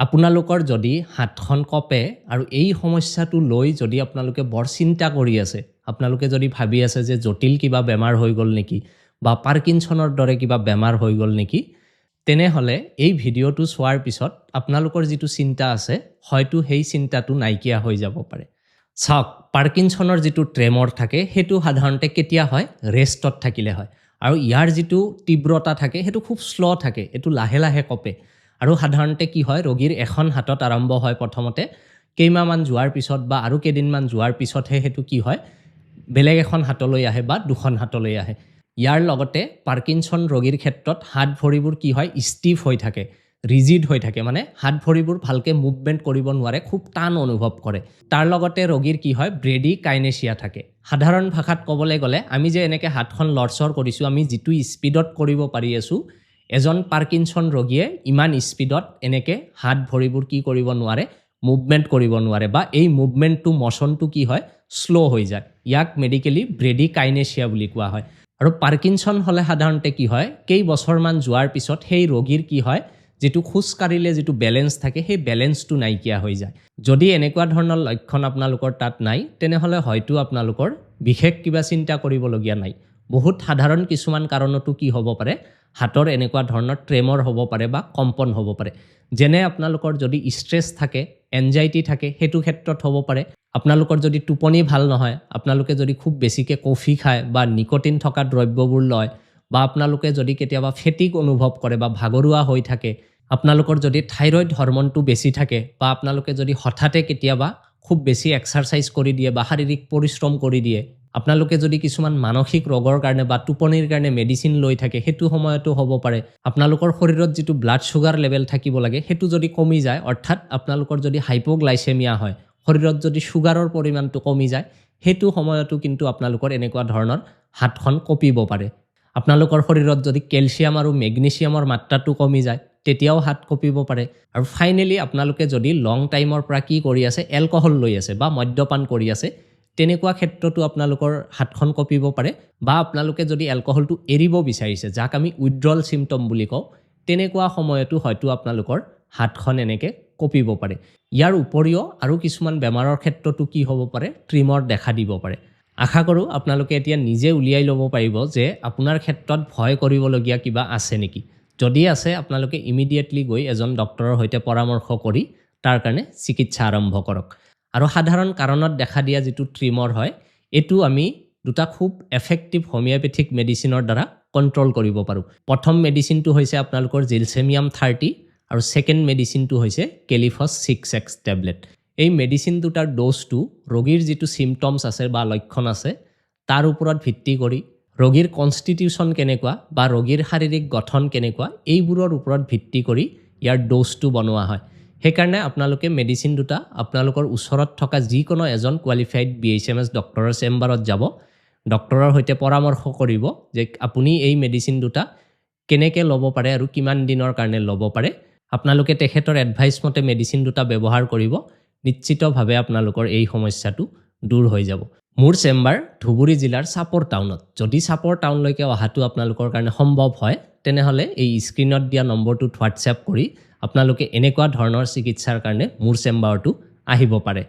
আপোনালোকৰ যদি হাতখন কপে আৰু এই সমস্যাটো লৈ যদি আপোনালোকে বৰ চিন্তা কৰি আছে, আপোনালোকে যদি ভাবি আছে যে জটিল কিবা বেমাৰ হৈ গ'ল নেকি বা পাৰ্কিনছনৰ দৰে কিবা বেমাৰ হৈ গ'ল নেকি, তেনেহ'লে এই ভিডিঅ'টো চোৱাৰ পিছত আপোনালোকৰ যিটো চিন্তা আছে হয়তো সেই চিন্তাটো নাইকিয়া হৈ যাব পাৰে। চাওক, পাৰ্কিনছনৰ যিটো ট্ৰেমৰ থাকে সেইটো সাধাৰণতে কেতিয়া হয়? ৰেষ্টত থাকিলে হয়। আৰু ইয়াৰ যিটো তীব্ৰতা থাকে সেইটো খুব শ্ল' থাকে, এইটো লাহে লাহে কপে। আৰু সাধাৰণতে কি হয়, ৰোগীৰ এখন হাতত আৰম্ভ হয় প্ৰথমতে, কেইমাহমান যোৱাৰ পিছত বা আৰু কেইদিনমান যোৱাৰ পিছতহে সেইটো কি হয়, বেলেগ এখন হাতলৈ আহে বা দুখন হাতলৈ আহে। ইয়াৰ লগতে পাৰ্কিনছন ৰোগীৰ ক্ষেত্ৰত হাত ভৰিবোৰ কি হয়, ষ্টিফ হৈ থাকে, ৰিজিড হৈ থাকে, মানে হাত ভৰিবোৰ ভালকৈ মুভমেণ্ট কৰিব নোৱাৰে, খুব টান অনুভৱ কৰে। তাৰ লগতে ৰোগীৰ কি হয়, ব্ৰেডি কাইনেচিয়া থাকে। সাধাৰণ ভাষাত ক'বলৈ গ'লে আমি যে এনেকৈ হাতখন লৰচৰ কৰিছোঁ, আমি যিটো স্পীডত কৰিব পাৰি আছোঁ, এজন পাৰ্কিনছন ৰোগীয়ে ইমান স্পীডত এনেকৈ হাত ভৰিবোৰ কি কৰিব নোৱাৰে, মুভমেণ্ট কৰিব নোৱাৰে, বা এই মুভমেণ্টটো মচনটো কি হয়, শ্ল' হৈ যায়। ইয়াক মেডিকেলি ব্ৰেডি কাইনেচিয়া বুলি কোৱা হয়। আৰু পাৰ্কিনছন হ'লে সাধাৰণতে কি হয়, কেইবছৰমান যোৱাৰ পিছত সেই ৰোগীৰ কি হয়, যিটো খোজ কাঢ়িলে যিটো বেলেঞ্চ থাকে সেই বেলেঞ্চটো নাইকিয়া হৈ যায়। যদি এনেকুৱা ধৰণৰ লক্ষণ আপোনালোকৰ তাত নাই, তেনেহ'লে হয়তো আপোনালোকৰ বিশেষ কিবা চিন্তা কৰিবলগীয়া নাই। বহুত সাধাৰণ কিছুমান কাৰণতো কি হ'ব পাৰে, হাতৰ এনেকুৱা ধৰণৰ ট্ৰেমৰ হ'ব পাৰে বা কম্পন হ'ব পাৰে। যেনে আপোনালোকৰ যদি ষ্ট্ৰেছ থাকে, এনজাইটি থাকে, সেইটো ক্ষেত্ৰত হ'ব পাৰে। আপোনালোকৰ যদি টোপনি ভাল নহয়, আপোনালোকে যদি খুব বেছিকৈ কফি খায় বা নিকটিন থকা দ্ৰব্যবোৰ লয়, বা আপোনালোকে যদি কেতিয়াবা ফেটিক অনুভৱ কৰে বা ভাগৰুৱা হৈ থাকে, আপোনালোকৰ যদি থাইৰয়ড হৰমনটো বেছি থাকে, বা আপোনালোকে যদি হঠাতে কেতিয়াবা খুব বেছি এক্সাৰচাইজ কৰি দিয়ে বা শাৰীৰিক পৰিশ্ৰম কৰি দিয়ে, আপোনালোকে যদি কিছুমান মানসিক ৰোগৰ কাৰণে বা টোপনিৰ কাৰণে মেডিচিন লৈ থাকে, সেইটো সময়তো হ'ব পাৰে। আপোনালোকৰ শৰীৰত যিটো ব্লাড ছুগাৰ লেভেল থাকিব লাগে সেইটো যদি কমি যায়, অৰ্থাৎ আপোনালোকৰ যদি হাইপোগ্লাইচেমিয়া হয়, শৰীৰত যদি ছুগাৰৰ পৰিমাণটো কমি যায়, সেইটো সময়তো কিন্তু আপোনালোকৰ এনেকুৱা ধৰণৰ হাতখন কঁপিব পাৰে। আপোনালোকৰ শৰীৰত যদি কেলছিয়াম আৰু মেগনেছিয়ামৰ মাত্ৰাটো কমি যায়, তেতিয়াও হাত কঁপিব পাৰে। আৰু ফাইনেলি আপোনালোকে যদি লং টাইমৰ পৰা কি কৰি আছে, এলকহল লৈ আছে বা মদ্যপান কৰি আছে, তেনেকুৱা ক্ষেত্ৰতো আপোনালোকৰ হাতখন কঁপিব পাৰে। বা আপোনালোকে যদি এলকহলটো এৰিব বিচাৰিছে, যাক আমি উইথড্ৰল চিম্পটম বুলি কওঁ, তেনেকুৱা সময়তো হয়তো আপোনালোকৰ হাতখন এনেকৈ কঁপিব পাৰে। ইয়াৰ উপৰিও আৰু কিছুমান বেমাৰৰ ক্ষেত্ৰতো কি হ'ব পাৰে, ট্ৰিমৰ দেখা দিব পাৰে। আশা কৰোঁ আপোনালোকে এতিয়া নিজে উলিয়াই ল'ব পাৰিব যে আপোনাৰ ক্ষেত্ৰত ভয় কৰিবলগীয়া কিবা আছে নেকি। যদি আছে, আপোনালোকে ইমিডিয়েটলি গৈ এজন ডক্টৰৰ সৈতে পৰামৰ্শ কৰি তাৰ কাৰণে চিকিৎসা আৰম্ভ কৰক। আৰু সাধাৰণ কাৰণত দেখা দিয়া যিটো ট্ৰিমৰ হয়, এইটো আমি দুটা খুব এফেক্টিভ হোমিঅ'পেথিক মেডিচিনৰ দ্বাৰা কণ্ট্ৰল কৰিব পাৰোঁ। প্ৰথম মেডিচিনটো হৈছে আপোনালোকৰ জিলছেমিয়াম 30 আৰু ছেকেণ্ড মেডিচিনটো হৈছে কেলিফছ 6X টেবলেট। এই মেডিচিন দুটাৰ ড'জটো ৰোগীৰ যিটো চিম্পটমছ আছে বা লক্ষণ আছে তাৰ ওপৰত ভিত্তি কৰি, ৰোগীৰ কনষ্টিটিউশ্যন কেনেকুৱা বা ৰোগীৰ শাৰীৰিক গঠন কেনেকুৱা, এইবোৰৰ ওপৰত ভিত্তি কৰি ইয়াৰ ড'জটো বনোৱা হয়। সেইকাৰণে আপোনালোকে মেডিচিন দুটা আপোনালোকৰ ওচৰত থকা যিকোনো এজন কোৱালিফাইড BHMS ডক্টৰৰ চেম্বাৰত যাব, ডক্টৰৰ সৈতে পৰামৰ্শ কৰিব যে আপুনি এই মেডিচিন দুটা কেনেকৈ ল'ব পাৰে আৰু কিমান দিনৰ কাৰণে ল'ব পাৰে। আপোনালোকে তেখেতৰ এডভাইচ মতে মেডিচিন দুটা ব্যৱহাৰ কৰিব, নিশ্চিতভাৱে আপোনালোকৰ এই সমস্যাটো দূৰ হৈ যাব। মোৰ চেম্বাৰ ধুবুৰী জিলাৰ চাপৰ টাউনত। যদি চাপৰ টাউনলৈকে অহাটো আপোনালোকৰ কাৰণে সম্ভৱ হয়, তেনেহ'লে এই স্ক্ৰীনত দিয়া নম্বৰটোত হোৱাটছএপ কৰি আপোনালোকে এনেকুৱা ধৰণৰ চিকিৎসাৰ কাৰণে মোৰ চেম্বাৰটো আহিব পাৰে।